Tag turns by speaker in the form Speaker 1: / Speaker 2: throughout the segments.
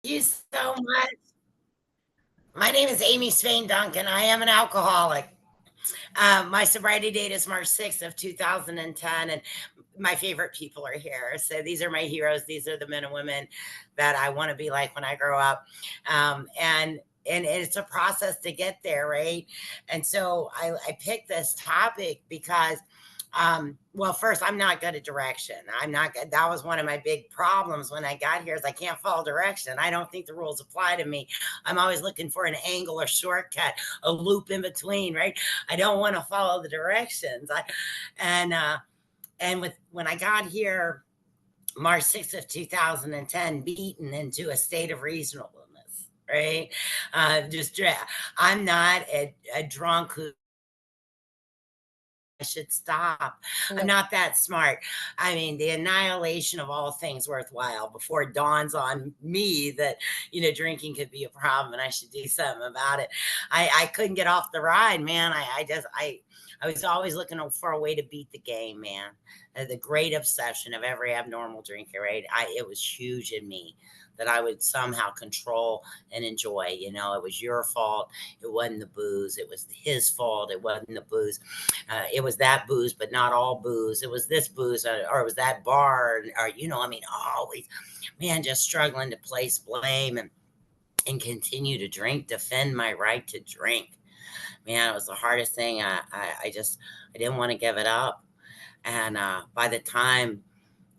Speaker 1: You so much. My name is Amy Swain Duncan. I am an alcoholic. My sobriety date is March 6th of 2010, and my favorite people are here. So these are my heroes. These are the men and women that I want to be like when I grow up. And it's a process to get there, right? And so I picked this topic because well, first, I'm not good at direction. I'm not good. That was one of my big problems when I got here is I can't follow direction. I don't think the rules apply to me. I'm always looking for an angle or shortcut, a loop in between, right? I don't want to follow the directions. And and with when I got here, March 6th of 2010, beaten into a state of reasonableness, right? Just I'm not a drunk who I should stop. I'm
Speaker 2: No.
Speaker 1: not that smart. I mean, the annihilation of all things worthwhile before it dawns on me that, drinking could be a problem and I should do something about it. I couldn't get off the ride, man. I was always looking for a way to beat the game, man. The great obsession of every abnormal drinker, right? It was huge in me that I would somehow control and enjoy. It was your fault. It wasn't the booze. It was his fault. It wasn't the booze. It was that booze, but not all booze. It was this booze, or it was that bar, or I mean, always, man, just struggling to place blame and continue to drink, defend my right to drink. Man, it was the hardest thing. I didn't want to give it up, and by the time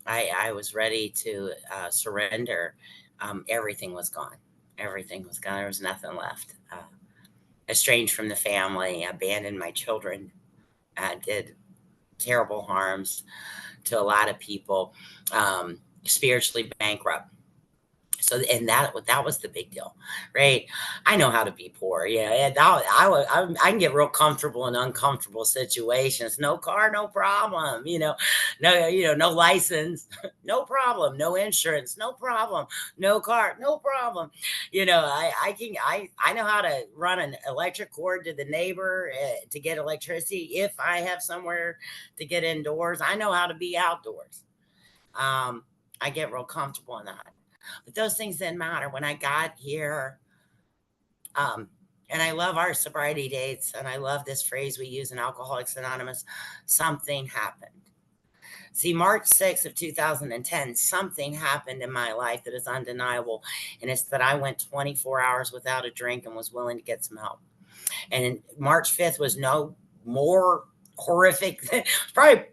Speaker 1: I was ready to surrender, everything was gone. Everything was gone. There was nothing left. Estranged from the family, abandoned my children, did terrible harms to a lot of people, spiritually bankrupt. So, and that was the big deal, right? I know how to be poor. Yeah, and I can get real comfortable in uncomfortable situations. No car, no problem. No license, no problem. No insurance, no problem. No car, no problem. I know how to run an electric cord to the neighbor to get electricity if I have somewhere to get indoors. I know how to be outdoors. I get real comfortable in that. But those things didn't matter when I got here. Um, and I love our sobriety dates, and I love this phrase we use in Alcoholics Anonymous: something happened. See, March 6th of 2010, something happened in my life that is undeniable, and it's that I went 24 hours without a drink and was willing to get some help. And March 5th was no more horrific. Probably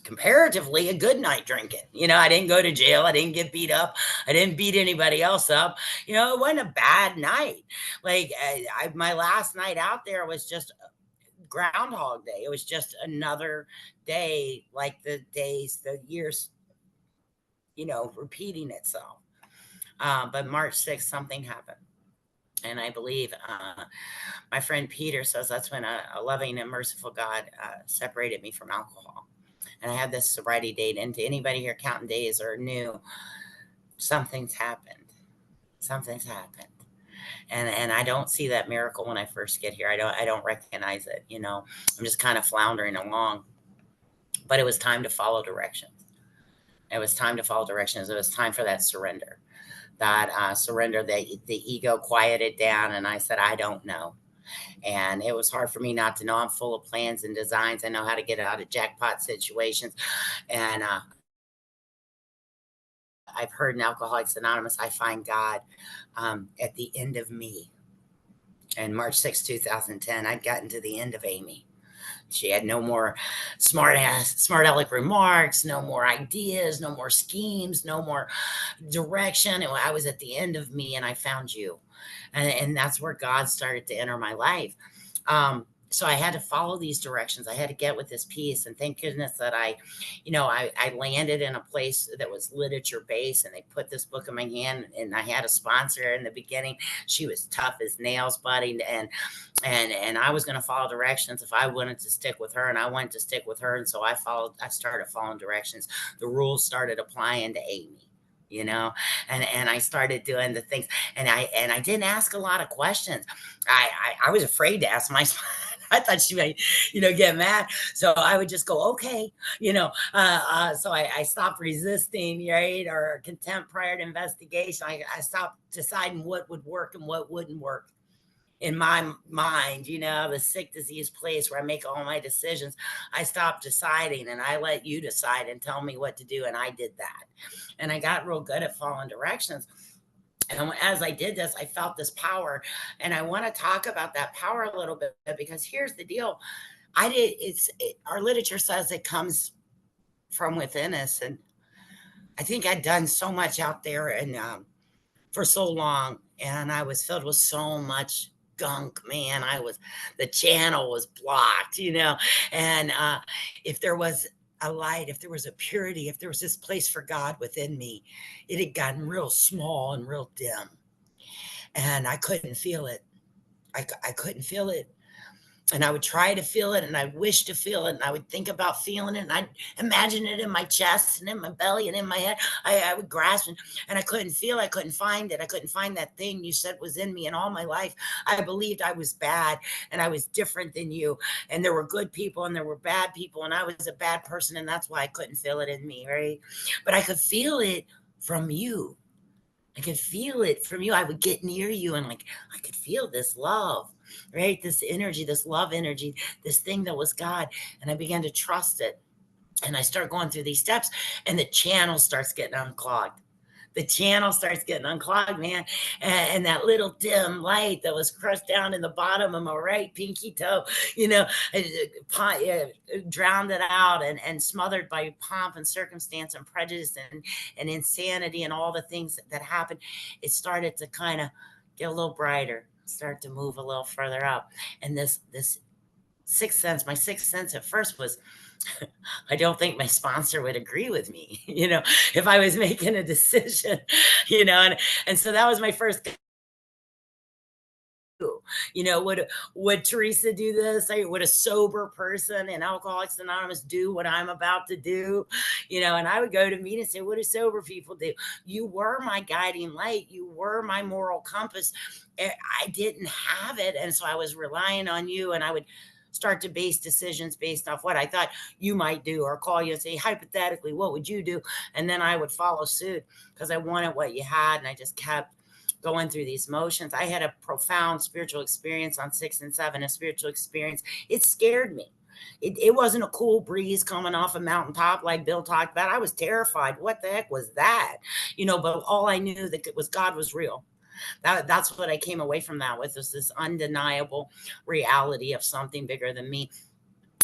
Speaker 1: comparatively a good night drinking. I didn't go to jail. I didn't get beat up. I didn't beat anybody else up. It wasn't a bad night. Like my last night out there was just Groundhog Day. It was just another day, like the years, repeating itself. But March 6th, something happened. And I believe my friend Peter says that's when a loving and merciful God separated me from alcohol. And I have this sobriety date. And to anybody here counting days or new, something's happened. Something's happened. And I don't see that miracle when I first get here. I don't recognize it. I'm just kind of floundering along. But it was time to follow directions. It was time to follow directions. It was time for that surrender. That surrender, the ego quieted down, and I said, I don't know. And it was hard for me not to know. I'm full of plans and designs. I know how to get out of jackpot situations. And I've heard in Alcoholics Anonymous, I find God at the end of me. And March 6, 2010, I'd gotten to the end of Amy. She had no more smart aleck remarks, no more ideas, no more schemes, no more direction. And I was at the end of me, and I found you. And that's where God started to enter my life. So I had to follow these directions. I had to get with this piece, and thank goodness that I landed in a place that was literature based, and they put this book in my hand, and I had a sponsor in the beginning. She was tough as nails, buddy, and I was going to follow directions if I wanted to stick with her, and I wanted to stick with her, and so I started following directions. The rules started applying to Amy. And I started doing the things, and I didn't ask a lot of questions. I was afraid to ask my I thought she might, get mad. So I would just go, okay, so I stopped resisting, right? Or contempt prior to investigation. I stopped deciding what would work and what wouldn't work in my mind, the sick disease place where I make all my decisions. I stopped deciding and I let you decide and tell me what to do. And I did that. And I got real good at following directions. And as I did this, I felt this power. And I want to talk about that power a little bit because here's the deal. Our literature says it comes from within us. And I think I'd done so much out there and for so long, and I was filled with so much gunk, man. The channel was blocked, and if there was a light, if there was a purity, if there was this place for God within me, it had gotten real small and real dim, and I couldn't feel it. I couldn't feel it. And I would try to feel it and I wish to feel it. And I would think about feeling it and I'd imagine it in my chest and in my belly and in my head. I would grasp it and I couldn't feel it. I couldn't find it. I couldn't find that thing you said was in me. And all my life, I believed I was bad and I was different than you. And there were good people and there were bad people. And I was a bad person. And that's why I couldn't feel it in me, right? But I could feel it from you. I could feel it from you. I would get near you and I could feel this love, right? This energy, this love energy, this thing that was God. And I began to trust it. And I start going through these steps and the channel starts getting unclogged. The channel starts getting unclogged, man. And that little dim light that was crushed down in the bottom of my right pinky toe, drowned it out and smothered by pomp and circumstance and prejudice and insanity and all the things that happened. It started to kind of get a little brighter, start to move a little further up. And this sixth sense, my sixth sense at first was, I don't think my sponsor would agree with me, if I was making a decision, and so that was my first. Would Teresa do this? Would a sober person in Alcoholics Anonymous do what I'm about to do? And I would go to meet and say, what do sober people do? You were my guiding light. You were my moral compass. I didn't have it. And so I was relying on you and I would start to base decisions based off what I thought you might do or call you and say, hypothetically, what would you do? And then I would follow suit because I wanted what you had. And I just kept going through these motions. I had a profound spiritual experience on 6 and 7, a spiritual experience. It scared me. It wasn't a cool breeze coming off a mountaintop like Bill talked about. I was terrified. What the heck was that? But all I knew that it was God was real. That's what I came away from that with, was this undeniable reality of something bigger than me.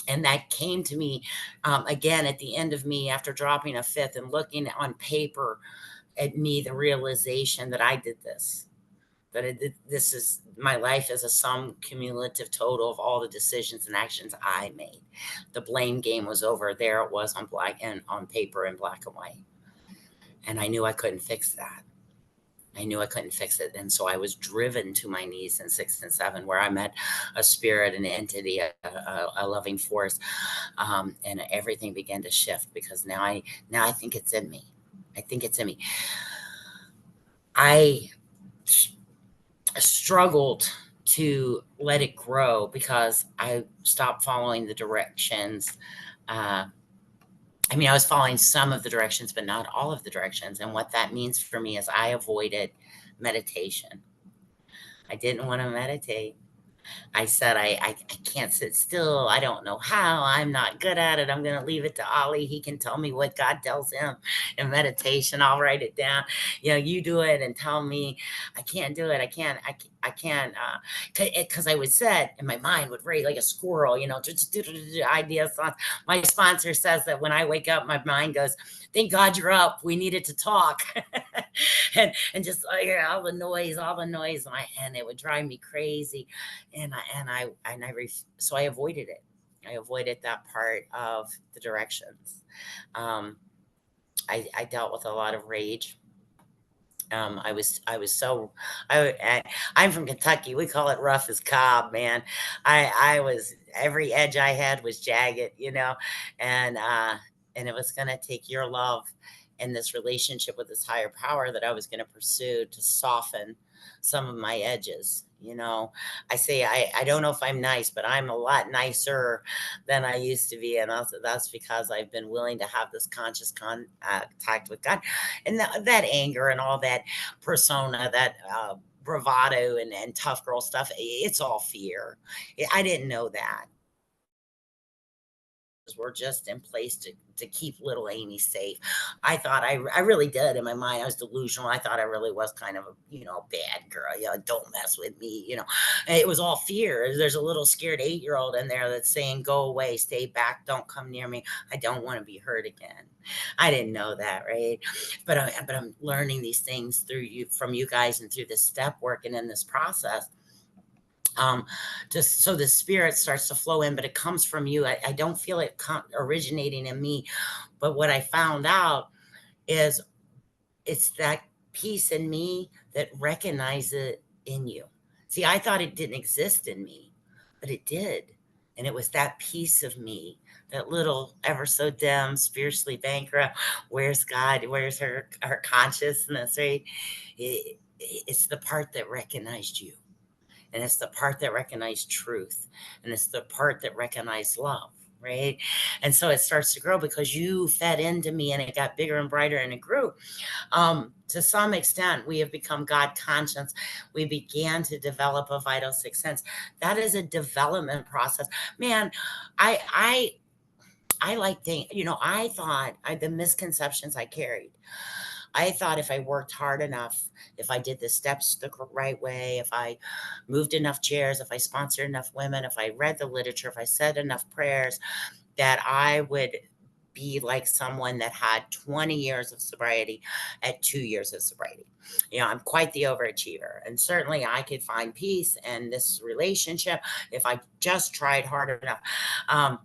Speaker 1: And that came to me again at the end of me after dropping a fifth and looking on paper at me, the realization that I did this, this is my life as a sum cumulative total of all the decisions and actions I made. The blame game was over. There it was on black and on paper in black and white. And I knew I couldn't fix that. I knew I couldn't fix it. And so I was driven to my knees in 6 and 7, where I met a spirit, an entity, a loving force. And everything began to shift because now I think it's in me. I think it's in me. I struggled to let it grow because I stopped following the directions. I was following some of the directions, but not all of the directions. And what that means for me is I avoided meditation. I didn't want to meditate. I said, I can't sit still. I don't know how. I'm not good at it. I'm going to leave it to Ali. He can tell me what God tells him in meditation. I'll write it down. You do it and tell me. I can't do it. I can't, because I would sit and my mind would race like a squirrel, ideas, thoughts. My sponsor says that when I wake up, my mind goes, thank God you're up. We needed to talk. and just all the noise, and it would drive me crazy. So I avoided it. I avoided that part of the directions. I dealt with a lot of rage. I'm from Kentucky. We call it rough as cob, man. I was, every edge I had was jagged, and it was going to take your love and this relationship with this higher power that I was going to pursue to soften some of my edges. I say I don't know if I'm nice, but I'm a lot nicer than I used to be, and that's because I've been willing to have this conscious contact with God, and that anger and all that persona, that bravado and tough girl stuff. It's all fear. I didn't know that were just in place to keep little Amy safe. I really did in my mind. I was delusional. I thought I really was kind of a bad girl. Don't mess with me. And it was all fear. There's a little scared 8-year-old in there that's saying, "Go away, stay back, don't come near me. I don't want to be hurt again." I didn't know that, right? But I'm learning these things from you guys and through this step work and in this process, just so the spirit starts to flow in, but it comes from you. I don't feel it originating in me, but what I found out is it's that piece in me that recognizes it in you. See, I thought it didn't exist in me, but it did. And it was that piece of me, that little ever so dim, spiritually bankrupt, where's God, where's her consciousness, right? It's the part that recognized you. And it's the part that recognized truth. And it's the part that recognized love, right? And so it starts to grow because you fed into me, and it got bigger and brighter and it grew. To some extent, we have become God conscious. We began to develop a vital sixth sense. That is a development process. Man, I like things, I thought the misconceptions I carried. I thought if I worked hard enough, if I did the steps the right way, if I moved enough chairs, if I sponsored enough women, if I read the literature, if I said enough prayers, that I would be like someone that had 20 years of sobriety at 2 years of sobriety. I'm quite the overachiever. And certainly I could find peace in this relationship if I just tried hard enough.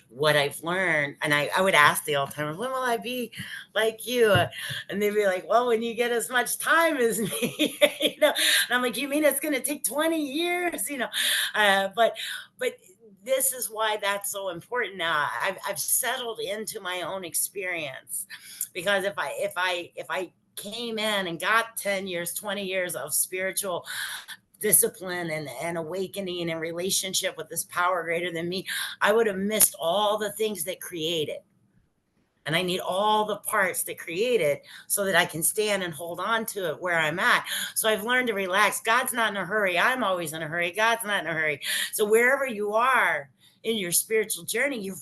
Speaker 1: What I've learned, and I would ask the old timers, when will I be like you? And they'd be like, well, when you get as much time as me, And I'm like, you mean it's going to take 20 years? But this is why that's so important now. I've settled into my own experience, because if I came in and got 10 years, 20 years of spiritual discipline and awakening and relationship with this power greater than me, I would have missed all the things that create it. And I need all the parts that create it so that I can stand and hold on to it where I'm at. So I've learned to relax. God's not in a hurry. I'm always in a hurry. God's not in a hurry. So wherever you are in your spiritual journey, you're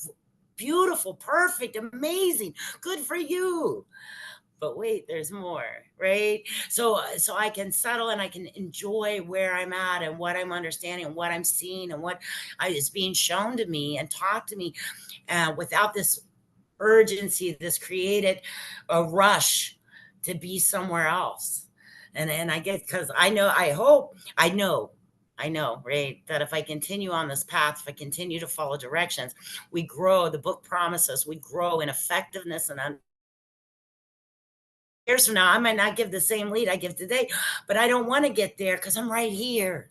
Speaker 1: beautiful, perfect, amazing, good for you. But wait, there's more, right? So I can settle and I can enjoy where I'm at and what I'm understanding and what I'm seeing and what is being shown to me and taught to me, without this urgency, this created a rush to be somewhere else. And I get, because I know, right, that if I continue on this path, if I continue to follow directions, we grow. The book promises we grow in effectiveness and years from now, I might not give the same lead I give today, but I don't want to get there because I'm right here.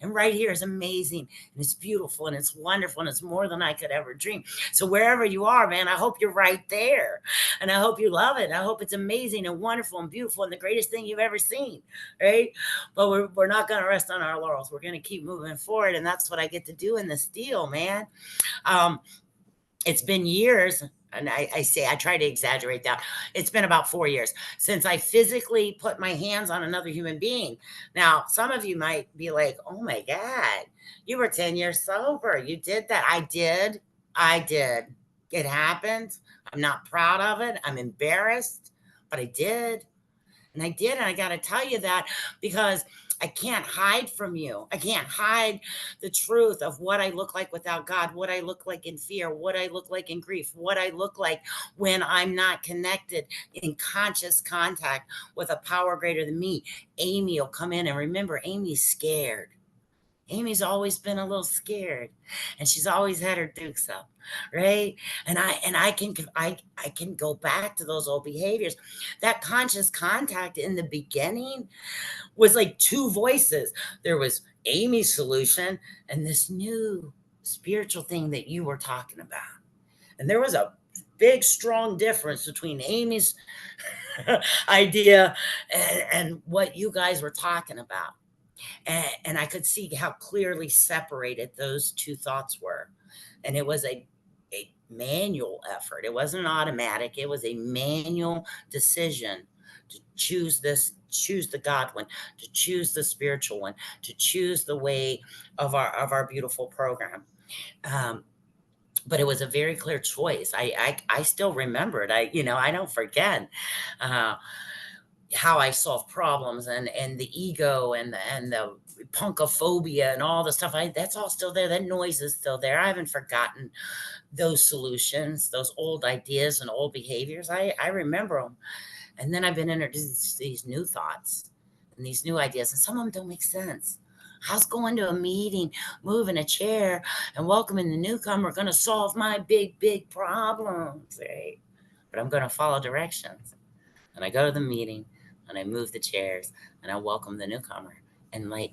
Speaker 1: And right here is amazing, and it's beautiful, and it's wonderful, and it's more than I could ever dream. So wherever you are, man, I hope you're right there. And I hope you love it. I hope it's amazing and wonderful and beautiful and the greatest thing you've ever seen, right? But we're not going to rest on our laurels. We're going to keep moving forward, and that's what I get to do in this deal, man. It's been years, and I try to exaggerate that. It's been about 4 years since I physically put my hands on another human being. Now, some of you might be like, oh my God, you were 10 years sober. You did that. I did. I did. It happened. I'm not proud of it. I'm embarrassed, but I did. And I did. And I got to tell you that because I can't hide from you. I can't hide the truth of what I look like without God, what I look like in fear, what I look like in grief, what I look like when I'm not connected in conscious contact with a power greater than me. Amy will come in, and remember, Amy's scared. Amy's always been a little scared, and she's always had her dukes up, right? And I can go back to those old behaviors. That conscious contact in the beginning was like two voices. There was Amy's solution and this new spiritual thing that you were talking about. And there was a big, strong difference between Amy's idea and what you guys were talking about. And I could see how clearly separated those two thoughts were. And it was a manual effort. It wasn't automatic. It was a manual decision to choose this, choose the God one, to choose the spiritual one, to choose the way of our beautiful program. Um, but it was a very clear choice. I still remember it. I don't forget. Uh, how I solve problems and the ego and the punkophobia and all the stuff. That's all still there. That noise is still there. I haven't forgotten those solutions, those old ideas and old behaviors. I remember them. And then I've been introduced to these new thoughts and these new ideas, and some of them don't make sense. How's going to a meeting, moving a chair, and welcoming the newcomer going to solve my big, big problems, right? But I'm going to follow directions. And I go to the meeting and I move the chairs and I welcome the newcomer. And like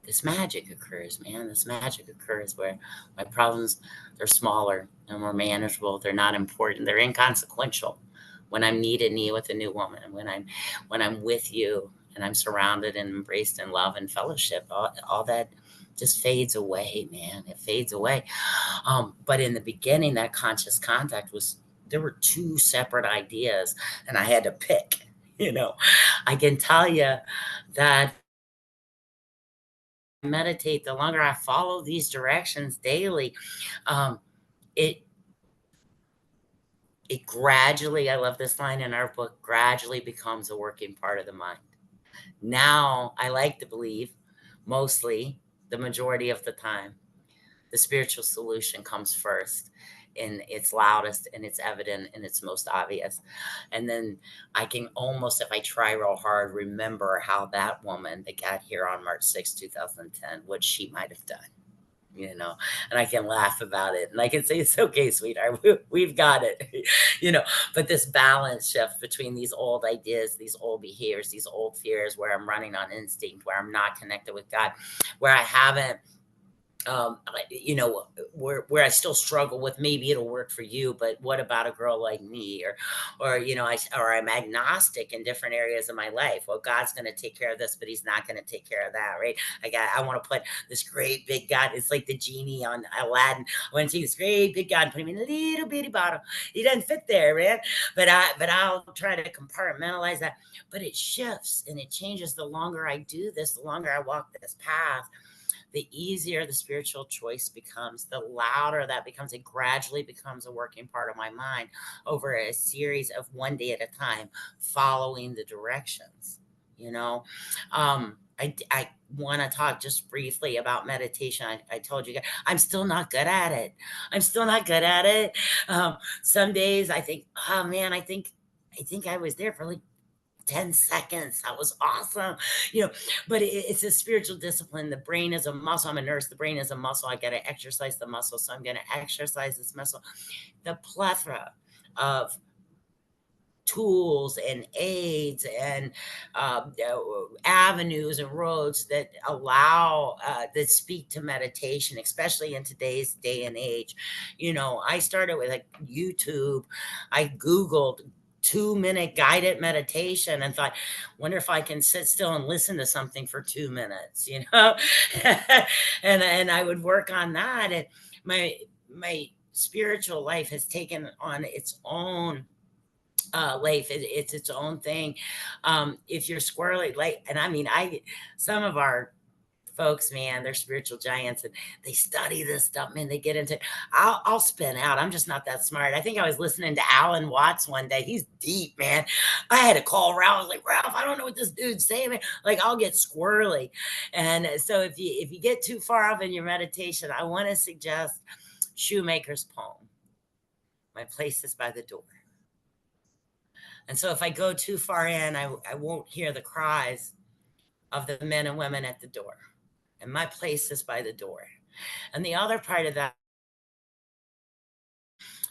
Speaker 1: this magic occurs, man. This magic occurs where my problems, they're smaller and more manageable. They're not important. They're inconsequential when I'm knee to knee with a new woman, when I'm with you and I'm surrounded and embraced in love and fellowship. All that just fades away, man. It fades away. But in the beginning, that conscious contact was, there were two separate ideas and I had to pick, you know. I can tell you that I meditate, the longer I follow these directions daily, um, it it gradually, I love this line in our book, gradually becomes a working part of the mind. Now, I like to believe, mostly, the majority of the time, the spiritual solution comes first and it's loudest and it's evident and it's most obvious. And then I can almost, if I try real hard, remember how that woman that got here on March 6th, 2010, what she might have done. And I can laugh about it and I can say, it's okay, sweetheart, we've got it. you know, but this balance shift between these old ideas, these old behaviors, these old fears, where I'm running on instinct, where I'm not connected with God, where I haven't where I still struggle with, maybe it'll work for you, but what about a girl like me? Or I'm agnostic in different areas of my life. Well, God's going to take care of this, but he's not going to take care of that. Right. I want to put this great big God. It's like the genie on Aladdin. I want to see this great big God and put him in a little bitty bottle. He doesn't fit there, man. But I'll try to compartmentalize that. But it shifts and it changes. The longer I do this, the longer I walk this path, the easier the spiritual choice becomes, the louder that becomes. It gradually becomes a working part of my mind over a series of one day at a time, following the directions, you know. I want to talk just briefly about meditation. I told you guys, I'm still not good at it. I'm still not good at it. Some days I think, oh man, I think I was there for like 10 seconds. That was awesome. You know, but it's a spiritual discipline. The brain is a muscle. I'm a nurse. The brain is a muscle. I got to exercise the muscle. So I'm going to exercise this muscle. The plethora of tools and aids and avenues and roads that that speak to meditation, especially in today's day and age. I started with like YouTube. I Googled 2-minute guided meditation and thought, wonder if I can sit still and listen to something for 2 minutes, and I would work on that. And my spiritual life has taken on its own life. It's its own thing. If you're squirrely, like, and I mean, some of our folks, man, they're spiritual giants and they study this stuff, man. They get into it. I'll spin out. I'm just not that smart. I think I was listening to Alan Watts one day. He's deep, man. I had to call Ralph. I was like, Ralph, I don't know what this dude's saying, man. Like, I'll get squirrely. And so if you get too far off in your meditation, I want to suggest Shoemaker's poem, My Place is by the Door. And so if I go too far in, I won't hear the cries of the men and women at the door. And my place is by the door. And the other part of that,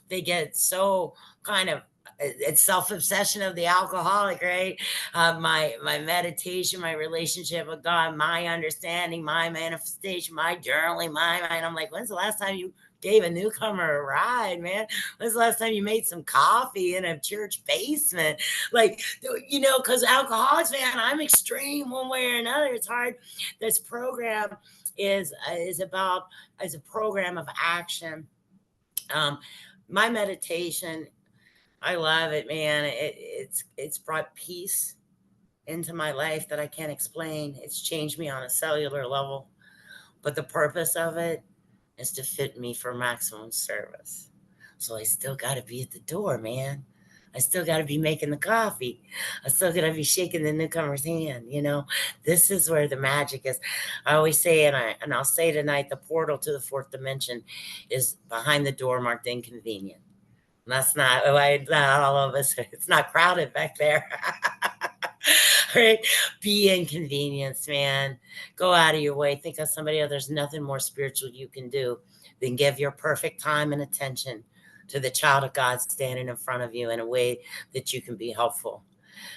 Speaker 1: they get so kind of it's self-obsession of the alcoholic, right? My meditation, my relationship with God, my understanding, my manifestation, my journaling, my mind. I'm like, when's the last time you gave a newcomer a ride, man? When's the last time you made some coffee in a church basement? Like, because alcoholics, man, I'm extreme one way or another. It's hard. This program is about is a program of action. Um, my meditation, I love it, man. It's brought peace into my life that I can't explain. It's changed me on a cellular level, but the purpose of it is to fit me for maximum service. So I still got to be at the door, man. I still got to be making the coffee. I still got to be shaking the newcomer's hand. This is where the magic is. I always say, and I'll say tonight, the portal to the fourth dimension is behind the door marked inconvenient. That's not why not all of us. It's not crowded back there. Right? Be inconvenienced, man. Go out of your way. Think of somebody else. There's nothing more spiritual you can do than give your perfect time and attention to the child of God standing in front of you in a way that you can be helpful.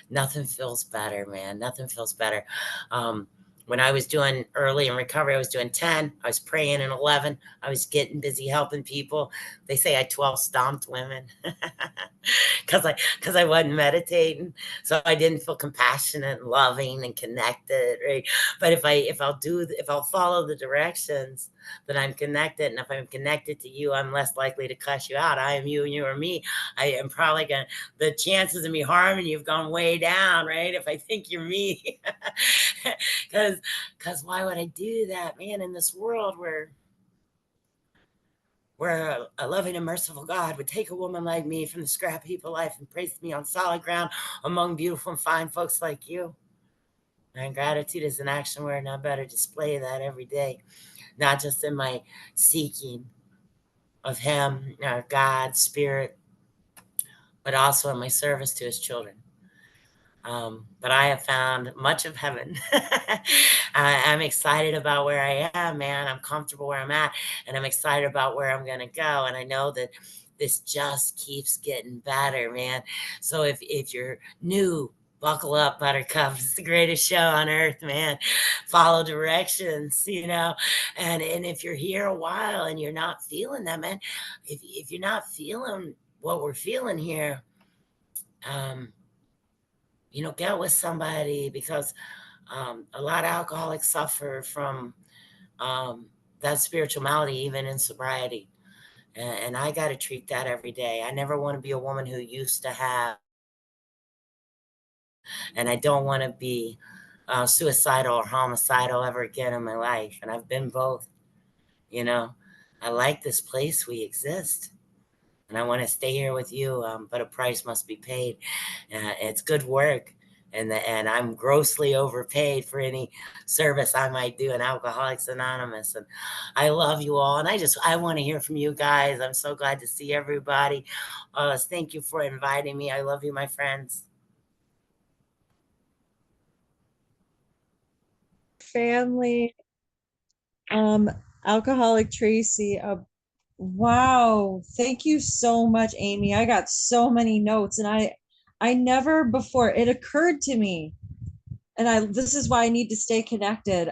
Speaker 1: Nothing feels better, man. Nothing feels better. Um, when I was doing early in recovery, I was doing 10. I was praying in 11. I was getting busy helping people. They say I 12 stomped women because I wasn't meditating. So I didn't feel compassionate and loving and connected, right? But if I'll follow the directions that I'm connected, and if I'm connected to you, I'm less likely to cuss you out. I am you and you are me. I am probably gonna the chances of me harming you have gone way down, right? If I think you're me. Because why would I do that, man, in this world where a loving and merciful God would take a woman like me from the scrap heap of life and place me on solid ground among beautiful and fine folks like you. And gratitude is an action word, and I better display that every day, not just in my seeking of Him, God, Spirit, but also in my service to His children. But I have found much of heaven. I'm excited about where I am, man. I'm comfortable where I'm at, and I'm excited about where I'm going to go. And I know that this just keeps getting better, man. So if you're new, buckle up, Buttercup. It's the greatest show on earth, man. Follow directions, And if you're here a while and you're not feeling that, man, if you're not feeling what we're feeling here, um, get with somebody, because a lot of alcoholics suffer from um, that spiritual malady, even in sobriety. And I got to treat that every day. I never want to be a woman who used to have, and I don't want to be suicidal or homicidal ever again in my life. And I've been both, you know. I like this place we exist, and I want to stay here with you, but a price must be paid. It's good work, and I'm grossly overpaid for any service I might do in Alcoholics Anonymous. And I love you all, and I want to hear from you guys. I'm so glad to see everybody. Thank you for inviting me. I love you, my friends.
Speaker 2: Family, um, alcoholic Tracy. Wow, thank you so much, Amy. I got so many notes, and I never before it occurred to me, and I this is why I need to stay connected.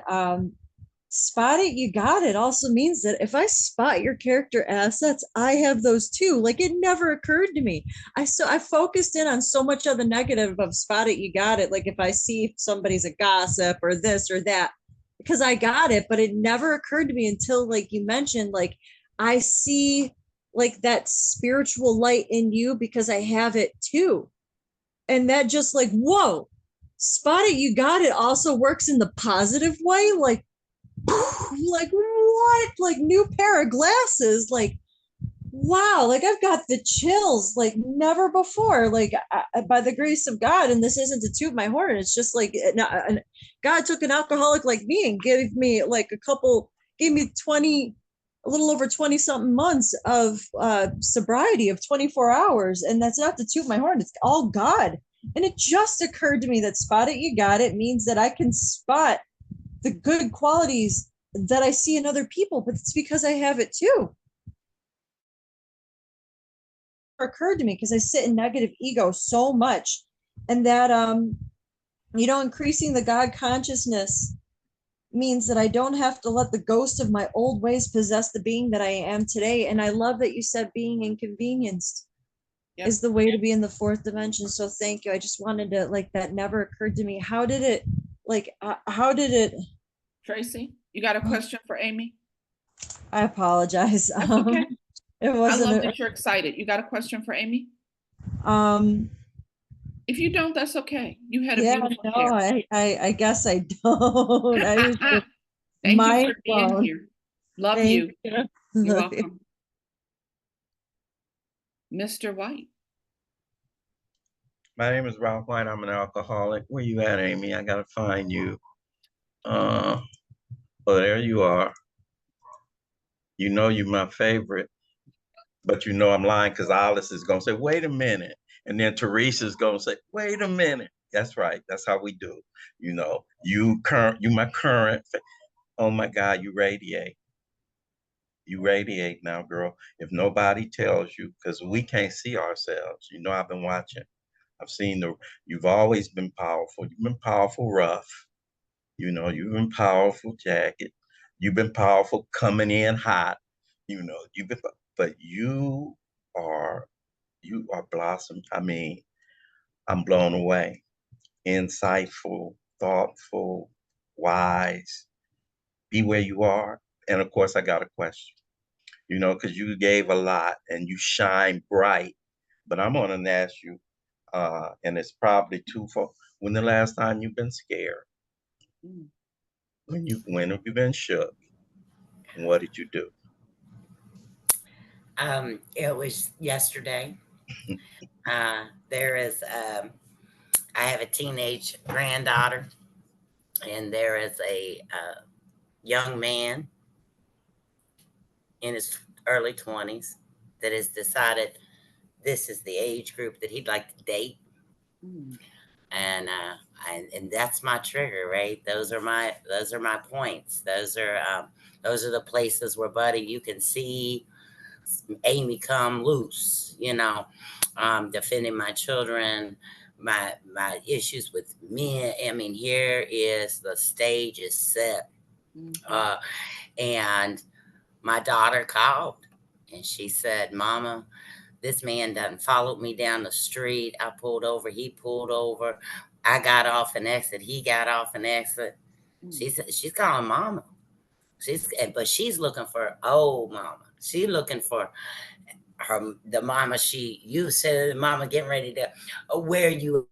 Speaker 2: Spot it, you got it also means that if I spot your character assets, I have those too. Like it never occurred to me. I focused in on so much of the negative of spot it, you got it. Like if I see somebody's a gossip or this or that, because I got it, but it never occurred to me until like you mentioned, like I see like that spiritual light in you because I have it too. And that just like, whoa, spot it, you got it also works in the positive way. Like like what, like new pair of glasses, like wow, like I've got the chills like never before, like by the grace of God. And this isn't to toot my horn, it's just like God took an alcoholic like me and gave me like gave me 20, a little over 20 something months of sobriety of 24 hours. And that's not to toot my horn, it's all God. And it just occurred to me that spot it, you got it means that I can spot the good qualities that I see in other people, but it's because I have it too. occurred to me because I sit in negative ego so much. And that increasing the God consciousness means that I don't have to let the ghost of my old ways possess the being that I am today. And I love that you said being inconvenienced
Speaker 3: Yep.
Speaker 2: is the way to be in the fourth dimension. So thank you. I just wanted to, like, that never occurred to me. How did it, how did it?
Speaker 3: Tracy, you got a question for Amy?
Speaker 2: I apologize.
Speaker 3: That's okay.
Speaker 2: It
Speaker 3: I
Speaker 2: wasn't
Speaker 3: love that you're excited. You got a question for Amy?
Speaker 2: um
Speaker 3: If you don't, that's okay. You had a
Speaker 2: yeah,
Speaker 3: beautiful
Speaker 2: no,
Speaker 3: share.
Speaker 2: I guess I don't. I was just
Speaker 3: Thank you
Speaker 2: mind
Speaker 3: for being
Speaker 2: blown.
Speaker 3: here. Love
Speaker 2: Thank
Speaker 3: you.
Speaker 2: you.
Speaker 3: You're welcome. Mr. White.
Speaker 4: My name is Ralph White. I'm an alcoholic. Where you at, Amy? I gotta find you. Oh, there you are. You know you're my favorite, but you know I'm lying because Alice is gonna say, "Wait a minute," and then Teresa's gonna say, "Wait a minute." That's right. That's how we do. You know, you my current. Oh my God, you radiate. You radiate now, girl. If nobody tells you, because we can't see ourselves. You know, I've been watching. I've seen you've always been powerful. You've been powerful rough. You know, you've been powerful jacket. You've been powerful coming in hot. You know, but are, you are blossom. I mean, I'm blown away. Insightful, thoughtful, wise. Be where you are. And of course, I got a question, you know, because you gave a lot and you shine bright. But I'm going to ask you, and it's probably twofold. When the last time you've been scared?
Speaker 3: Mm.
Speaker 4: When have you been shook? And what did you do?
Speaker 1: It was yesterday. There is, I have a teenage granddaughter, and there is a young man in his early 20s that has decided this is the age group that he'd like to date.
Speaker 3: Mm.
Speaker 1: And that's my trigger, right? Those are my points. Those are the places where, buddy, you can see Amy come loose, defending my children, my issues with men. I mean, here is the stage is set.
Speaker 3: Mhm.
Speaker 1: And my daughter called and she said, Mama, this man doesn't follow me down the street. I pulled over, he pulled over. I got off an exit, he got off an exit.
Speaker 3: Mm.
Speaker 1: She's calling Mama. But she's looking for old Mama. She's looking for the Mama you said, the Mama getting ready to where you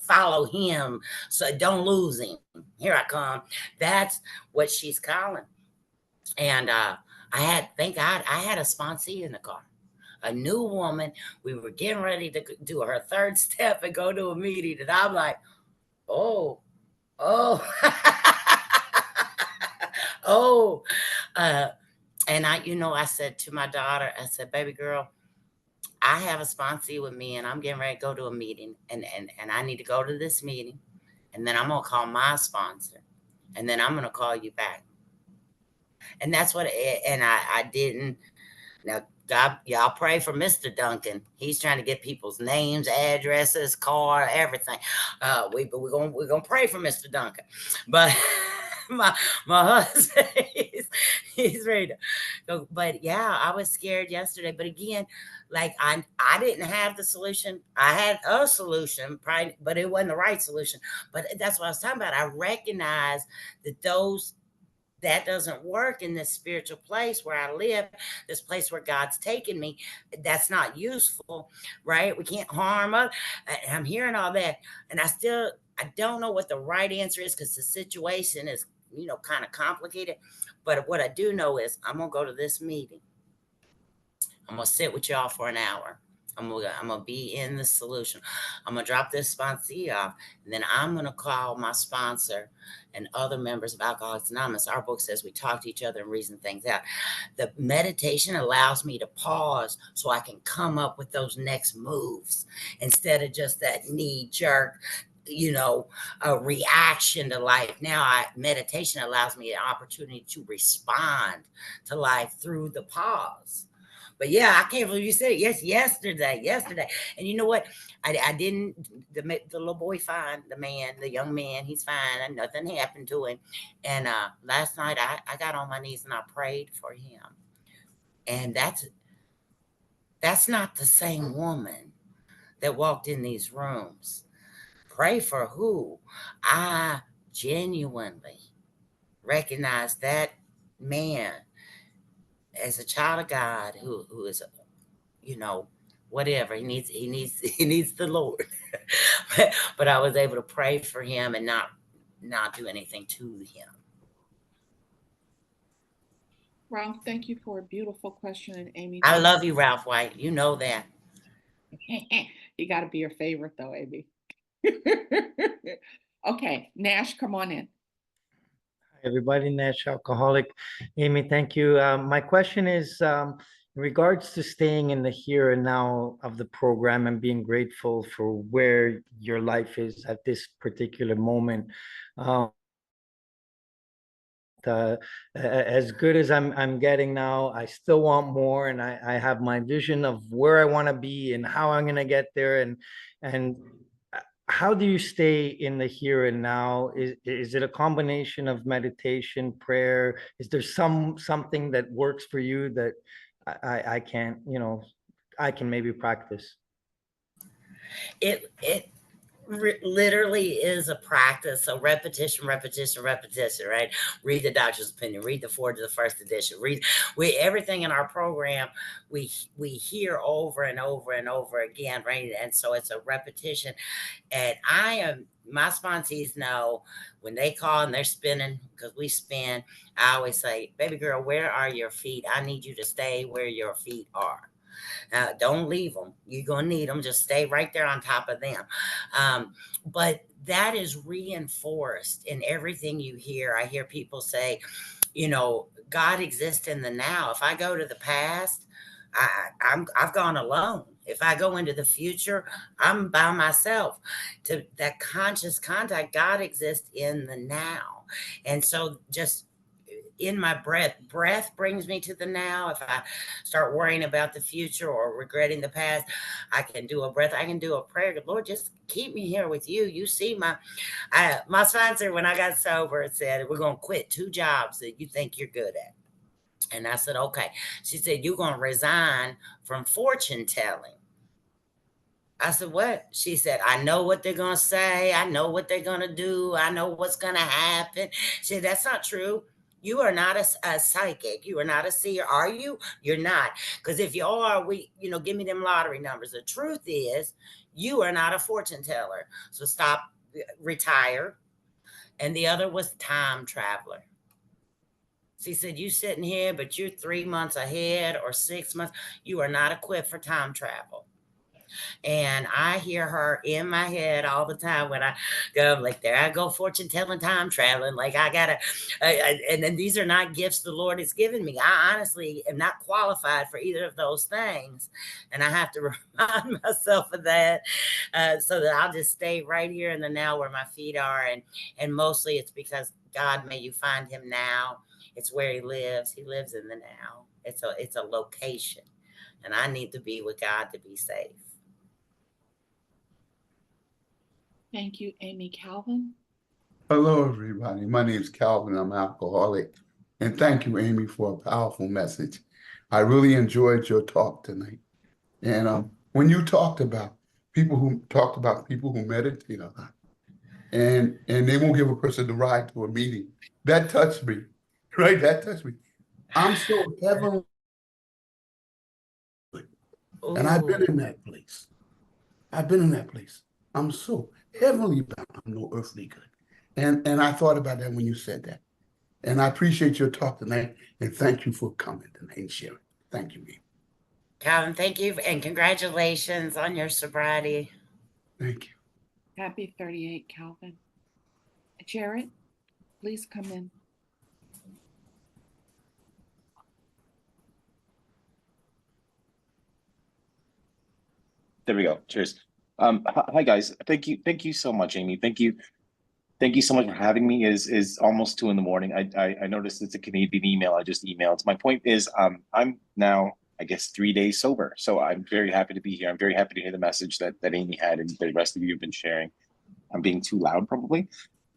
Speaker 1: follow him, so don't lose him. Here I come. That's what she's calling. And thank God, I had a sponsee in the car, a new woman. We were getting ready to do her third step and go to a meeting. And I'm like, oh, oh, oh. And I said to my daughter, I said, baby girl, I have a sponsee with me and I'm getting ready to go to a meeting, and I need to go to this meeting. And then I'm going to call my sponsor, and then I'm going to call you back. And that's what, and I didn't. Now, God, y'all pray for Mr. Duncan. He's trying to get people's names, addresses, car, everything. We're gonna pray for Mr. Duncan. But my husband, he's ready to go. But yeah, I was scared yesterday. But again, like I didn't have the solution. I had a solution, probably, but it wasn't the right solution. But that's what I was talking about. I recognize that doesn't work in this spiritual place where I live, this place where God's taken me. That's not useful, right? We can't harm us. I'm hearing all that, and I don't know what the right answer is because the situation is, kind of complicated. But what I do know is I'm gonna go to this meeting. I'm gonna sit with y'all for an hour. I'm gonna be in the solution. I'm gonna drop this sponsee off, and then I'm gonna call my sponsor and other members of Alcoholics Anonymous. Our book says we talk to each other and reason things out. The meditation allows me to pause so I can come up with those next moves instead of just that knee jerk, a reaction to life. Now, meditation allows me an opportunity to respond to life through the pause. But yeah, I can't believe you said it. Yes, yesterday. And you know what? I didn't, the little boy fine, the young man, he's fine. And nothing happened to him. And last night I got on my knees and I prayed for him. And that's not the same woman that walked in these rooms. Pray for who? I genuinely recognize that man as a child of God who is, you know, whatever he needs the Lord. But I was able to pray for him and not do anything to him.
Speaker 3: Ralph, thank you for a beautiful question. And Amy,
Speaker 1: I love you, Ralph White. You know that.
Speaker 3: you got to be your favorite though, Amy. Okay, Nash, come on in.
Speaker 5: Everybody, Nash Alcoholic. Amy, thank you. My question is in regards to staying in the here and now of the program and being grateful for where your life is at this particular moment. As good as I'm getting now, I still want more, and I have my vision of where I want to be and how I'm going to get there. And how do you stay in the here and now? Is it a combination of meditation, prayer? Is there something that works for you that I can't, I can maybe practice?
Speaker 1: It literally is a practice. So repetition, right? Read the doctor's opinion, read the Ford to the first edition, everything in our program, we hear over and over and over again, right? And so it's a repetition. And my sponsees know when they call and they're spinning, because we spin, I always say, baby girl, where are your feet? I need you to stay where your feet are. Don't leave them. You're going to need them. Just stay right there on top of them. But that is reinforced in everything you hear. I hear people say, God exists in the now. If I go to the past, I've gone alone. If I go into the future, I'm by myself. To that conscious contact, God exists in the now. And so just in my breath brings me to the now. If I start worrying about the future or regretting the past, I can do a breath. I can do a prayer. Lord, just keep me here with you. You see my sponsor, when I got sober, said, we're going to quit 2 jobs that you think you're good at. And I said, okay. She said, you're going to resign from fortune telling. I said, what? She said, I know what they're going to say. I know what they're going to do. I know what's going to happen. She said, that's not true. You are not a psychic. You are not a seer. Are you? You're not. Because if you are, give me them lottery numbers. The truth is, you are not a fortune teller. So stop, retire. And the other was time traveler. She said, you sitting here, but you're 3 months ahead or 6 months. You are not equipped for time travel. And I hear her in my head all the time when I go, like, there I go, fortune telling, time traveling. Like, I gotta, and then these are not gifts the Lord has given me. I honestly am not qualified for either of those things. And I have to remind myself of that so that I'll just stay right here in the now where my feet are. And mostly it's because God, may you find him now. It's where he lives. He lives in the now. It's a location. And I need to be with God to be safe.
Speaker 3: Thank you, Amy. Calvin?
Speaker 6: Hello, everybody. My name is Calvin. I'm an alcoholic. And thank you, Amy, for a powerful message. I really enjoyed your talk tonight. And when you talked about people who meditate a lot and they won't give a person the ride to a meeting, that touched me, right? That touched me. I'm so heavenly. And I've been in that place. I'm so heavenly bound. I'm no earthly good. And I thought about that when you said that. And I appreciate your talk tonight. And thank you for coming tonight and sharing. Thank you, Amy.
Speaker 1: Calvin, thank you. And congratulations on your sobriety.
Speaker 6: Thank you.
Speaker 3: Happy 38, Calvin. Jared, please come in.
Speaker 7: There we go. Cheers. Hi guys. Thank you so much, Amy. Thank you so much for having me. Is almost 2 in the morning. I noticed it's a Canadian email. I just emailed. My point is, I'm now, I guess, 3 days sober. So I'm very happy to be here. I'm very happy to hear the message that Amy had and the rest of you have been sharing. I'm being too loud, probably.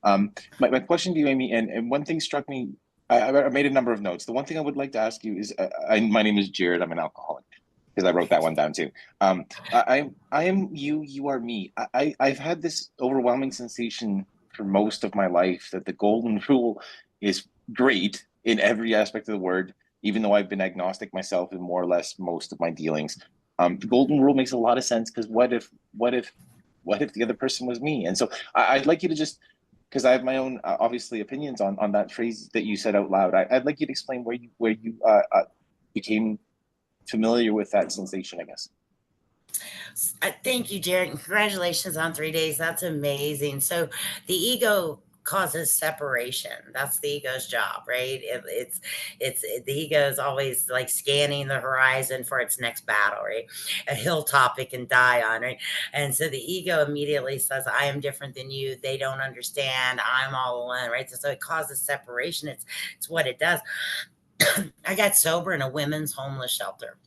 Speaker 7: My question to you, Amy, and one thing struck me. I made a number of notes. The one thing I would like to ask you is, my name is Jared. I'm an alcoholic, because I wrote that one down too. I am you. You are me. I've had this overwhelming sensation for most of my life that the golden rule is great in every aspect of the word, even though I've been agnostic myself in more or less most of my dealings. The golden rule makes a lot of sense, because what if the other person was me? And so I'd like you to just, because I have my own obviously opinions on that phrase that you said out loud. I'd like you to explain where you became familiar with that sensation, I guess.
Speaker 1: Thank you, Jared. And congratulations on 3 days. That's amazing. So the ego causes separation. That's the ego's job, right? The ego is always like scanning the horizon for its next battle, right? A hilltop it can die on, right? And so the ego immediately says, I am different than you. They don't understand. I'm all alone, right? So it causes separation. It's what it does. I got sober in a women's homeless shelter.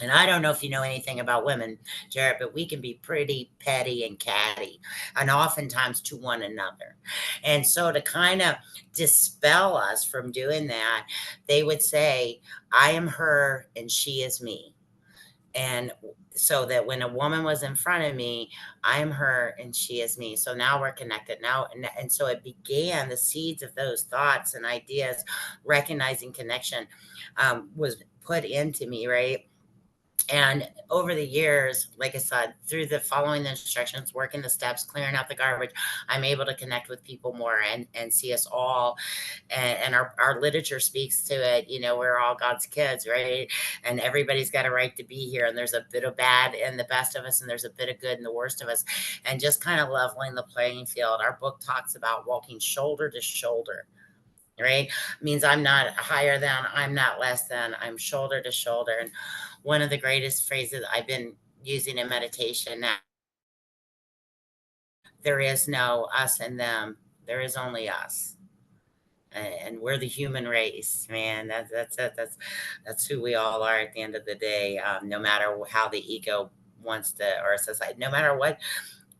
Speaker 1: And I don't know if you know anything about women, Jared, but we can be pretty petty and catty, and oftentimes to one another. And so to kind of dispel us from doing that, they would say, I am her and she is me. And so that when a woman was in front of me, I am her and she is me. So now we're connected now. And so it began, the seeds of those thoughts and ideas, recognizing connection, was put into me, right? And over the years, like I said, through the following the instructions, working the steps, clearing out the garbage, I'm able to connect with people more and see us all. And our literature speaks to it. You know, we're all God's kids, right? And everybody's got a right to be here. And there's a bit of bad in the best of us, and there's a bit of good in the worst of us. And just kind of leveling the playing field. Our book talks about walking shoulder to shoulder, right? Means I'm not higher than, I'm not less than, I'm shoulder to shoulder. And one of the greatest phrases I've been using in meditation now, there is no us and them, there is only us. And we're the human race, man. That's it. That's who we all are at the end of the day. No matter how the ego wants to, or society, no matter what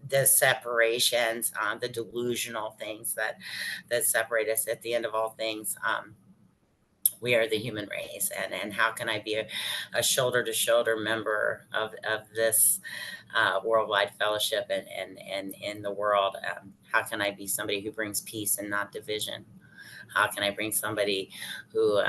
Speaker 1: the separations, the delusional things that separate us, at the end of all things, we are the human race. And how can I be a shoulder to shoulder member of this worldwide fellowship and in the world? How can I be somebody who brings peace and not division? How can I bring somebody who,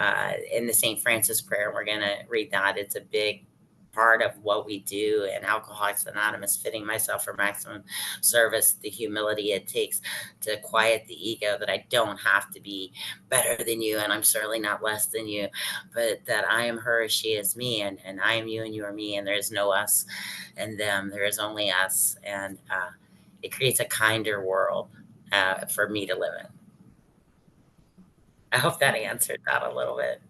Speaker 1: in the St. Francis prayer, we're going to read that. It's a big part of what we do in Alcoholics Anonymous, fitting myself for maximum service, the humility it takes to quiet the ego, that I don't have to be better than you, and I'm certainly not less than you, but that I am her, she is me, and I am you and you are me, and there is no us and them, there is only us. And it creates a kinder world for me to live in. I hope that answered that a little bit.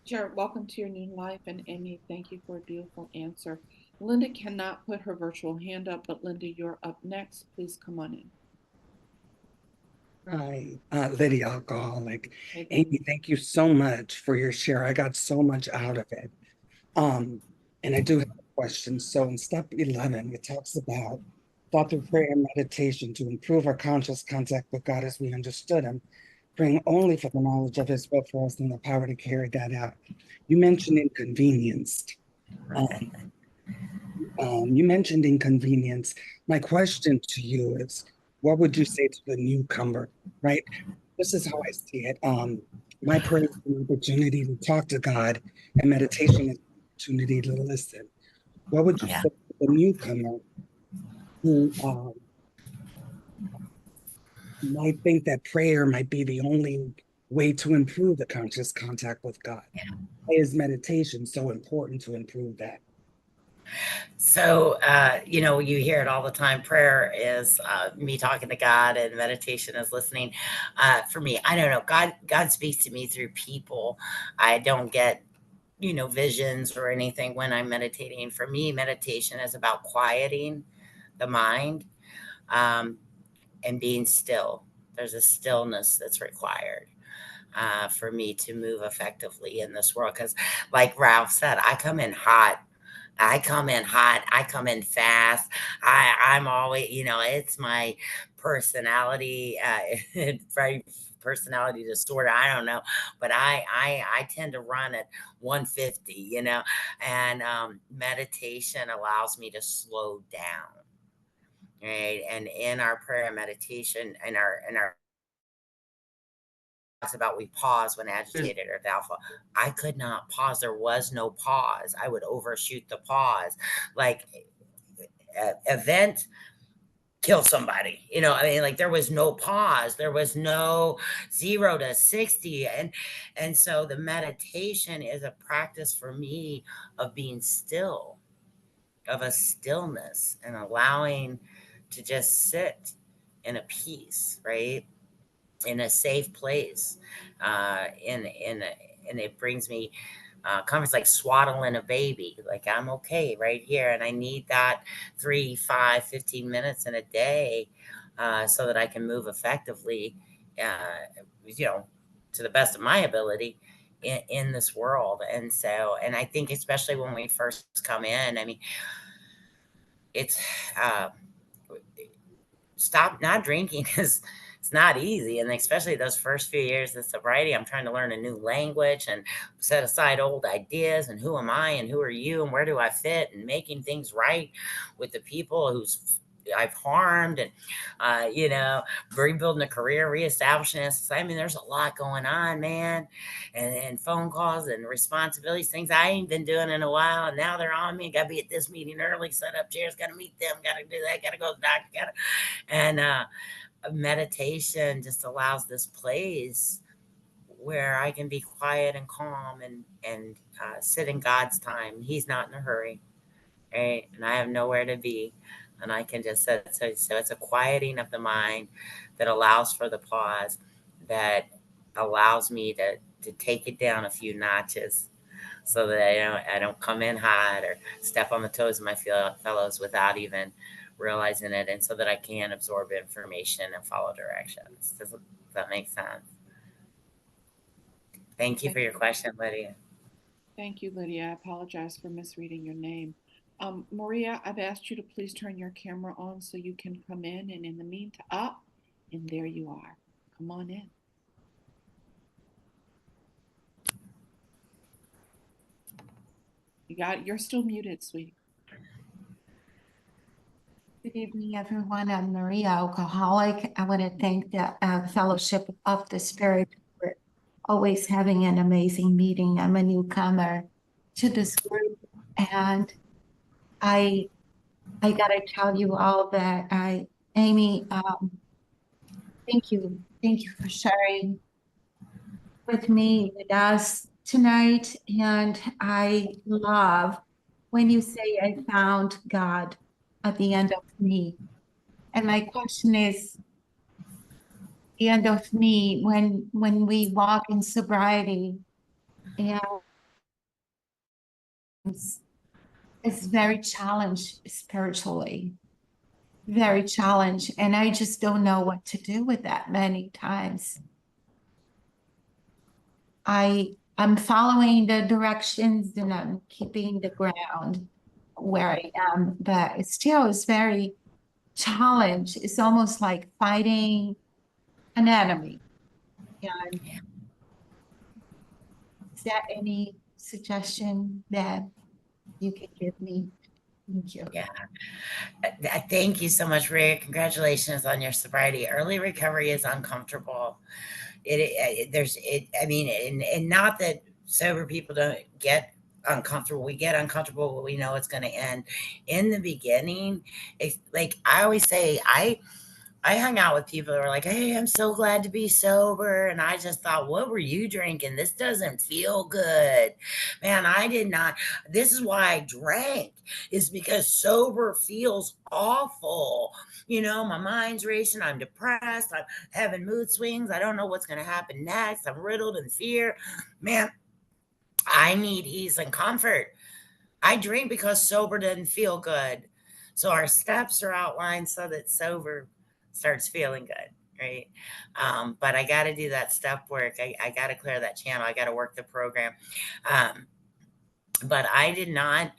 Speaker 3: Jared, welcome to your new life. And Amy, thank you for a beautiful answer. Linda cannot put her virtual hand up, but Linda, you're up next. Please come on in.
Speaker 8: Hi, Lydia, alcoholic.
Speaker 3: Hey,
Speaker 8: Amy, thank you so much for your share. I got so much out of it. And I do have a question. So in step 11, it talks about thought through prayer and meditation to improve our conscious contact with God as we understood him, praying only for the knowledge of his will for us and the power to carry that out. You mentioned inconvenienced. You mentioned inconvenience. My question to you is, what would you say to the newcomer, right? This is how I see it. My prayer is an opportunity to talk to God, and meditation is an opportunity to listen. What would you say to the newcomer who might think that prayer might be the only way to improve the conscious contact with God? Why is meditation so important to improve that?
Speaker 1: So, you know, you hear it all the time. Prayer is me talking to God, and meditation is listening. For me, I don't know. God speaks to me through people. I don't get, you know, visions or anything when I'm meditating. For me, meditation is about quieting the mind, and being still. There's a stillness that's required. for me to move effectively in this world. Because, like Ralph said, I come in hot. I come in hot. I come in fast. I'm always, it's my personality, very personality disorder. I don't know, but I tend to run at 150, and meditation allows me to slow down. Right. And in our prayer and meditation, in our talks about we pause when agitated or doubtful. I could not pause. There was no pause. I would overshoot the pause. Like event kill somebody. I mean, like there was no pause. There was no 0 to 60. And so the meditation is a practice for me of being still, of a stillness and allowing to just sit in a peace, right? In a safe place. And it brings me comforts like swaddling a baby. Like I'm okay right here. And I need that 3, 5, 15 minutes in a day so that I can move effectively, to the best of my ability in this world. And I think especially when we first come in, I mean, it's uh, stop not drinking is it's not easy, and especially those first few years of sobriety. I'm trying to learn a new language and set aside old ideas, and who am I and who are you and where do I fit, and making things right with the people who's I've harmed, and rebuilding a career, reestablishing a society. I mean, there's a lot going on, man, and phone calls and responsibilities, things I ain't been doing in a while, and now they're on me. Got to be at this meeting early, set up chairs, got to meet them, got to do that, got to go to the doctor, got to, and meditation just allows this place where I can be quiet and calm and sit in God's time. He's not in a hurry, right? And I have nowhere to be, and I can just sit. So it's a quieting of the mind that allows for the pause, that allows me to take it down a few notches, so that I don't come in hot or step on the toes of my fellows without even realizing it, and so that I can absorb information and follow directions. Does that make sense? Thank you for your question, Lydia.
Speaker 3: Thank you, Lydia. I apologize for misreading your name. Maria, I've asked you to please turn your camera on so you can come in. And in the meantime, and there you are. Come on in. You're still muted, sweetie.
Speaker 9: Good evening, everyone. I'm Maria, alcoholic. I want to thank the Fellowship of the Spirit for always having an amazing meeting. I'm a newcomer to this group, and I gotta tell you all that Amy, thank you for sharing with me, with us tonight. And I love when you say I found God at the end of me. And my question is, the end of me, when we walk in sobriety, and it's very challenged spiritually, very challenged. And I just don't know what to do with that many times. I'm following the directions and I'm keeping the ground where I am, but it still is very challenged. It's almost like fighting an enemy. And is there any suggestion that you can give me? Thank you.
Speaker 1: Yeah. Thank you so much, Ria. Congratulations on your sobriety. Early recovery is uncomfortable. I mean, and not that sober people don't get uncomfortable. We get uncomfortable, but we know it's going to end. In the beginning, it's like I always say, I hung out with people that were like, hey, I'm so glad to be sober. And I just thought, what were you drinking? This doesn't feel good. Man, I did not. This is why I drank, is because sober feels awful. My mind's racing. I'm depressed. I'm having mood swings. I don't know what's going to happen next. I'm riddled in fear. Man, I need ease and comfort. I drink because sober doesn't feel good. So our steps are outlined so that sober starts feeling good. right? But I got to do that step work. I got to clear that channel. I got to work the program. But I did not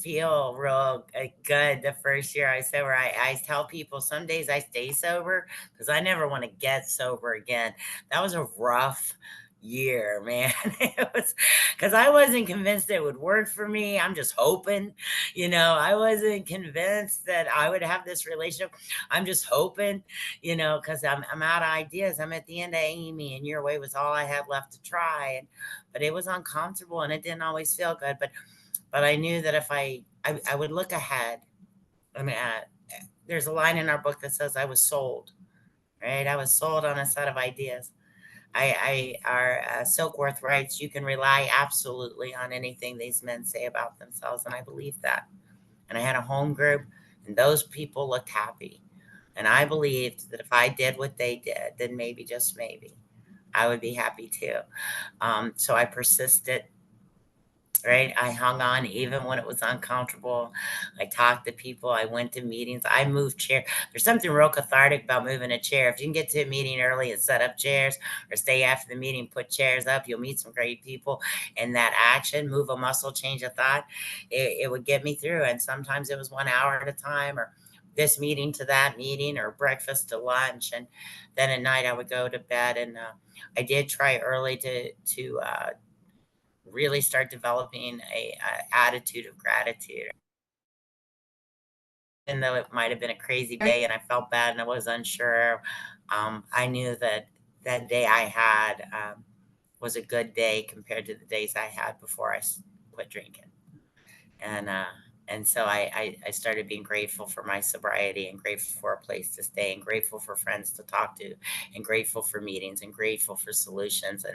Speaker 1: feel real good the first year I sober. I tell people some days I stay sober because I never want to get sober again. That was a rough year, man. It was because I wasn't convinced it would work for me. I'm just hoping, I wasn't convinced that I would have this relationship. I'm just hoping, because I'm out of ideas. I'm at the end of Amy, and Your Way was all I had left to try. But it was uncomfortable and it didn't always feel good. But I knew that if I would look ahead. I mean, there's a line in our book that says I was sold, right? I was sold on a set of ideas. Our Silkworth writes, you can rely absolutely on anything these men say about themselves. And I believe that. And I had a home group and those people looked happy. And I believed that if I did what they did, then maybe, just maybe, I would be happy too. So I persisted, right? I hung on even when it was uncomfortable. I talked to people. I went to meetings. I moved chairs. There's something real cathartic about moving a chair. If you can get to a meeting early and set up chairs, or stay after the meeting, put chairs up, you'll meet some great people. And that action, move a muscle, change a thought, it would get me through. And sometimes it was 1 hour at a time, or this meeting to that meeting, or breakfast to lunch. And then at night I would go to bed. And I did try early to really start developing a attitude of gratitude. Even though it might have been a crazy day and I felt bad and I was unsure, I knew that that day I had was a good day compared to the days I had before I quit drinking. And so I started being grateful for my sobriety, and grateful for a place to stay, and grateful for friends to talk to, and grateful for meetings, and grateful for solutions.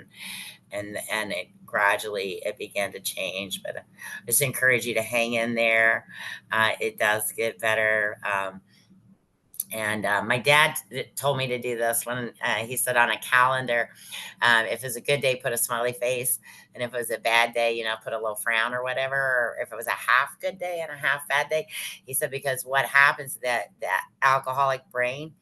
Speaker 1: And it gradually it began to change. But I just encourage you to hang in there. It does get better. And my dad told me to do this when he said on a calendar, if it's a good day, put a smiley face. And if it was a bad day, put a little frown or whatever. Or if it was a half good day and a half bad day, he said, because what happens to that alcoholic brain,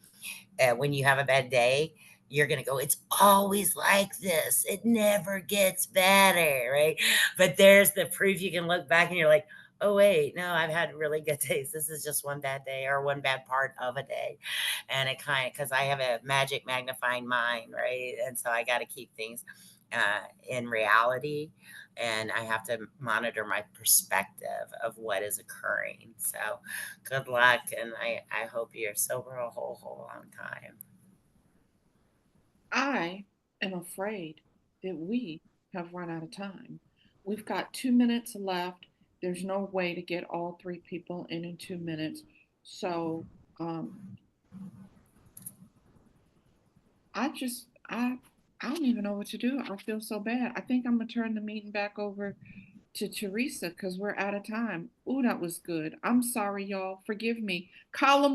Speaker 1: when you have a bad day, you're going to go, it's always like this. It never gets better, right? But there's the proof. You can look back and you're like, oh, wait, no, I've had really good days. This is just one bad day or one bad part of a day. And it because I have a magic magnifying mind, right? And so I got to keep things in reality. And I have to monitor my perspective of what is occurring. So good luck. And I hope you're sober a whole long time.
Speaker 3: I am afraid that we have run out of time. We've got 2 minutes left. There's no way to get all three people in 2 minutes. So I just I don't even know what to do. I feel so bad. I think I'm gonna turn the meeting back over to Teresa because we're out of time. Ooh, that was good. I'm sorry, y'all. Forgive me. Column